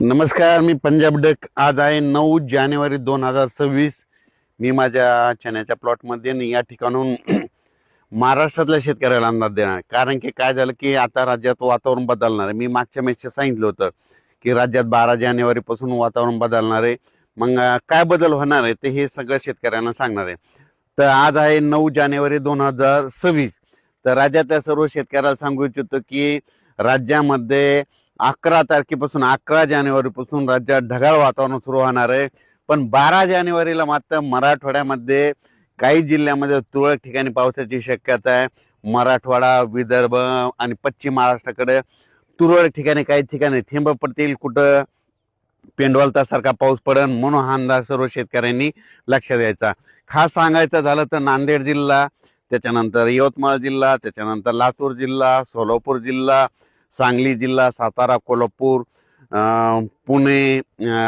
नमस्कार, मी पंजाब डक. आज आहे 9 जानेवारी 2026. मी माझ्या चण्याच्या प्लॉटमध्ये आणि या ठिकाणून महाराष्ट्रातल्या शेतकऱ्याला अंदाज देणार आहे. कारण की काय झालं की आता राज्यात वातावरण बदलणार आहे. मी मागच्या मेसेज सांगितलं होतं की राज्यात 12 जानेवारी पासून वातावरण बदलणार आहे. मग काय बदल होणार आहे ते हे सगळं शेतकऱ्यांना सांगणार आहे. तर आज आहे 9 जानेवारी 2026. तर राज्यातल्या सर्व शेतकऱ्याला सांगू इच्छितो की राज्यामध्ये 11 तारखेपासून 11 जानेवारीपासून राज्यात ढगाळ वातावरण सुरू होणार आहे. पण 12 जानेवारीला मात्र मराठवाड्यामध्ये काही जिल्ह्यामध्ये तुरळक ठिकाणी पावसाची शक्यता आहे. मराठवाडा, विदर्भ आणि पश्चिम महाराष्ट्राकडे तुरळक ठिकाणी काही ठिकाणी थेंब पडतील, कुठं पेंडवलतासारखा पाऊस पडेल. म्हणून हा अंदाज सर्व शेतकऱ्यांनी लक्षात द्यायचा. खास सांगायचं झालं तर नांदेड जिल्हा, त्याच्यानंतर यवतमाळ जिल्हा, त्याच्यानंतर लातूर जिल्हा, सोलापूर जिल्हा, सांगली जिल्हा, सातारा, कोल्हापूर, पुणे,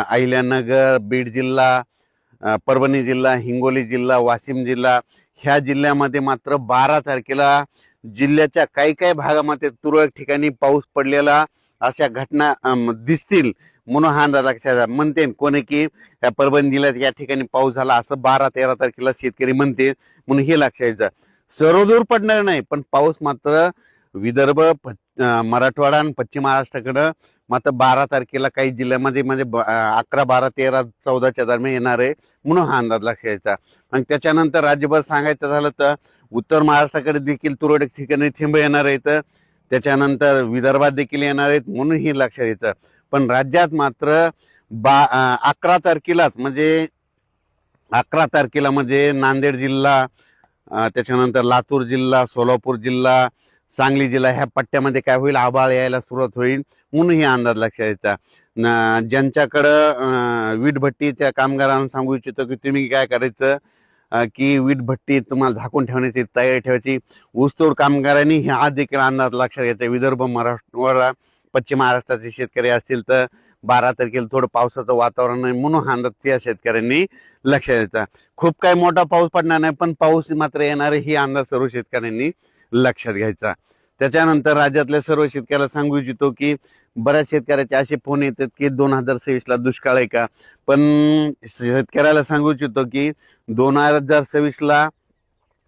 अहिल्यानगर, बीड जिल्हा, परभणी जिल्हा, हिंगोली जिल्हा, वाशिम जिल्हा, ह्या जिल्ह्यामध्ये मात्र 12 तारखेला जिल्ह्याच्या काही काही भागामध्ये तुरळक ठिकाणी पाऊस पडलेला अशा घटना दिसतील. म्हणून हा अंदाज लक्षात म्हणते कोणी की परभणी जिल्ह्यात या ठिकाणी पाऊस झाला असं 12-13 तारखेला शेतकरी म्हणते. म्हणून हे लक्षात घ्यायचं. सर्वदूर पडणार नाही, पण पाऊस मात्र विदर्भ, मराठवाडा आणि पश्चिम महाराष्ट्राकडं मात्र 12 तारखेला काही जिल्ह्यामध्ये म्हणजे 11, 12, 13, 14च्या दरम्यान येणार आहे. म्हणून हा अंदाज लक्षात घ्यायचा. आणि त्याच्यानंतर राज्यभर सांगायचं झालं तर उत्तर महाराष्ट्राकडे देखील तुरळक ठिकाणी थेंब येणार आहेत. त्याच्यानंतर विदर्भात देखील येणार आहेत. म्हणून हे लक्षात घ्यायचं. पण राज्यात मात्र 11 तारखेलाच म्हणजे 11 तारखेला म्हणजे नांदेड जिल्हा, त्याच्यानंतर लातूर जिल्हा, सोलापूर जिल्हा, सांगली जिल्हा ह्या पट्ट्यामध्ये काय होईल, आभाळ यायला सुरुवात होईल. म्हणून ही अंदाज लक्षात घ्यायचा. ज्यांच्याकडं वीटभट्टीच्या कामगारांना सांगू इच्छितो की तुम्ही काय करायचं की वीटभट्टी तुम्हाला झाकून ठेवण्याची तयारी ठेवायची. ऊसतोड कामगारांनी हा देखील अंदाज लक्षात घ्यायचा. विदर्भ, मराठवाडा, पश्चिम महाराष्ट्राचे शेतकरी असतील तर 12 तारखेला थोडं पावसाचं वातावरण आहे. म्हणून हा अंदाज त्या शेतकऱ्यांनी लक्षात द्यायचा. खूप काही मोठा पाऊस पडणार नाही, पण पाऊस मात्र येणार आहे ही अंदाज सर्व शेतकऱ्यांनी लक्षात घ्यायचा. त्याच्यानंतर राज्यातल्या सर्व शेतकऱ्याला सांगू इच्छितो की बऱ्याच शेतकऱ्याचे असे फोन येतात की 2026ला दुष्काळ आहे का. पण शेतकऱ्याला सांगू इच्छितो की 2026ला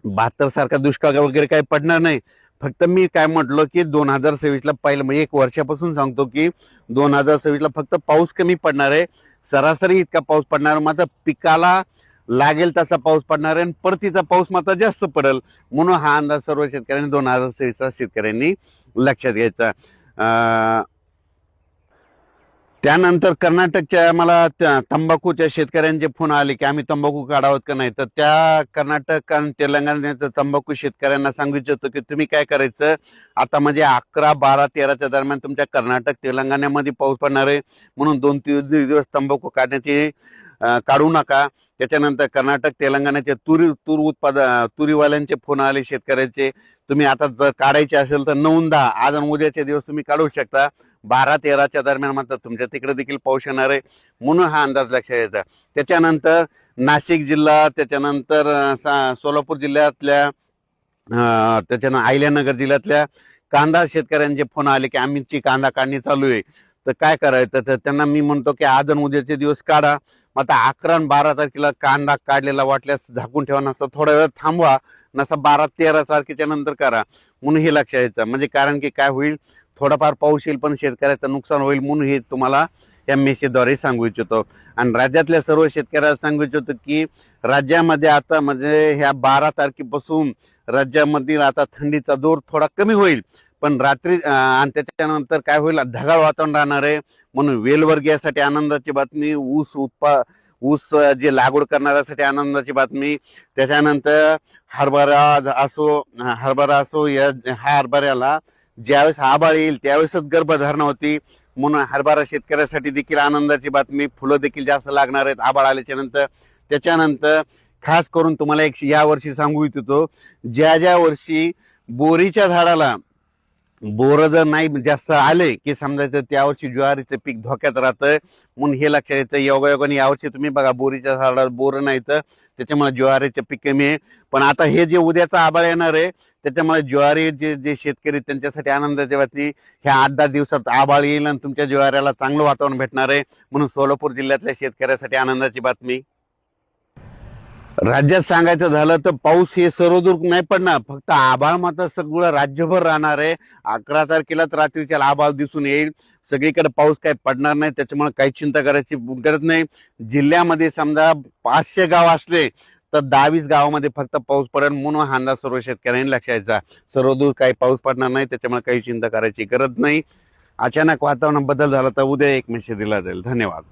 72 सारखा दुष्काळ वगैरे काही पडणार नाही. फक्त मी काय म्हटलो की 2026ला पहिलं म्हणजे 1 वर्षापासून सांगतो की 2026ला फक्त पाऊस कमी पडणार आहे. सरासरी इतका पाऊस पडणार, मात्र पिकाला लागेल तसा पाऊस पडणार आहे आणि परतीचा पाऊस मात्र जास्त पडेल. म्हणून हा अंदाज सर्व शेतकऱ्यांनी 2026चा शेतकऱ्यांनी लक्षात घ्यायचा. त्यानंतर कर्नाटकच्या मला तंबाखूच्या शेतकऱ्यांचे फोन आले की आम्ही तंबाखू काढावत का नाही. तर त्या कर्नाटक आणि तेलंगणाच्या तंबाखू शेतकऱ्यांना सांगू इच्छितो की तुम्ही काय करायचं, आता म्हणजे 11, 12, 13च्या दरम्यान तुमच्या कर्नाटक, तेलंगणामध्ये पाऊस पडणार आहे. म्हणून 2-3 दिवस तंबाखू काढण्याची काढू नका. त्याच्यानंतर कर्नाटक, तेलंगणाचे तुरीवाल्यांचे फोन आले शेतकऱ्याचे, तुम्ही आता जर काढायचे असेल तर 9-10 आज आणि उद्याचे दिवस तुम्ही काढू शकता. 12-13च्या दरम्यान मात्र तुमच्या तिकडे देखील पाऊस येणार आहे. म्हणून हा अंदाज लक्षात घ्यायचा. त्याच्यानंतर नाशिक जिल्हा, त्याच्यानंतर सोलापूर जिल्ह्यातल्या, त्याच्यानं अहिल्यानगर जिल्ह्यातल्या कांदा शेतकऱ्यांचे फोन आले की आमची कांदा काढणी चालू आहे. तर काय करायचं, तर त्यांना मी म्हणतो की आज आणि उद्याचे दिवस काढा. मग आता 11 आणि 12 तारखेला कांदा काढलेला वाटल्यास झाकून ठेवा, नसता थोडा वेळ थांबवा, नसा 12-13 तारखेच्या नंतर करा. म्हणून हे लक्षात घ्यायचं. म्हणजे कारण की काय होईल, थोडाफार पाऊस येईल पण शेतकऱ्याचं नुकसान होईल. म्हणून हे तुम्हाला या मेसेजद्वारे सांगू इच्छितो. आणि राज्यातल्या सर्व शेतकऱ्याला सांगू इच्छितो की राज्यामध्ये आता म्हणजे ह्या 12 तारखेपासून राज्यामधील आता थंडीचा जोर थोडा कमी होईल. पण रात्री आणि त्याच्यानंतर काय होईल, ढगाळ वातावरण राहणार आहे. म्हणून वेलवर्गीयासाठी आनंदाची बातमी, ऊस जे लागवड करणाऱ्यासाठी आनंदाची बातमी. त्याच्यानंतर हरभरा असो या ह्या हरभऱ्याला ज्यावेळेस आभाळ येईल त्यावेळेसच गर्भधारणा होती. म्हणून हरभरा शेतकऱ्यासाठी देखील आनंदाची बातमी. फुलं देखील जास्त लागणार आहेत आभाळ आल्याच्या नंतर. त्याच्यानंतर खास करून तुम्हाला एक या वर्षी सांगू इच्छितो, ज्या वर्षी बोरीच्या झाडाला बोर जर नाही जास्त आले की समजायचं त्यावर्षी ज्वारीचं पीक धोक्यात राहतं, म्हणून हे लक्षात येतं. योगायोगाने यावर्षी तुम्ही बघा बोरीच्या झाडाला बोर नाही तर त्याच्यामुळे ज्वारीचं पीक कमी आहे. पण आता हे जे उद्याचा आभाळ येणार आहे त्याच्यामुळे ज्वारी जे जे शेतकरी त्यांच्यासाठी आनंदाची बातमी, ह्या 8-10 दिवसात आभाळ येईल आणि तुमच्या ज्वाऱ्याला चांगलं वातावरण भेटणार आहे, म्हणून सोलापूर जिल्ह्यातल्या शेतकऱ्यासाठी आनंदाची बातमी. राज्यात सांगायचं झालं तर पाऊस हे सर्वदूर नाही पडणार, फक्त आभाळ मात्र सगळं राज्यभर राहणार आहे. 11 तारखेलाच रात्रीच्या आभाळ दिसून येईल. सगळीकडे पाऊस काही पडणार नाही, त्याच्यामुळे काही चिंता करायची गरज नाही. जिल्ह्यामध्ये समजा 500 गाव असले तर 10-20 गावामध्ये फक्त पाऊस पडेल, म्हणून हा अंदाज सर्व शेतकऱ्यांनी लक्षात घ्यायचा. सर्वदूर काही पाऊस पडणार नाही, त्याच्यामुळे काही चिंता करायची गरज नाही. अचानक वातावरण बदल झाला तर उद्या एक मेसेज दिला जाईल. धन्यवाद.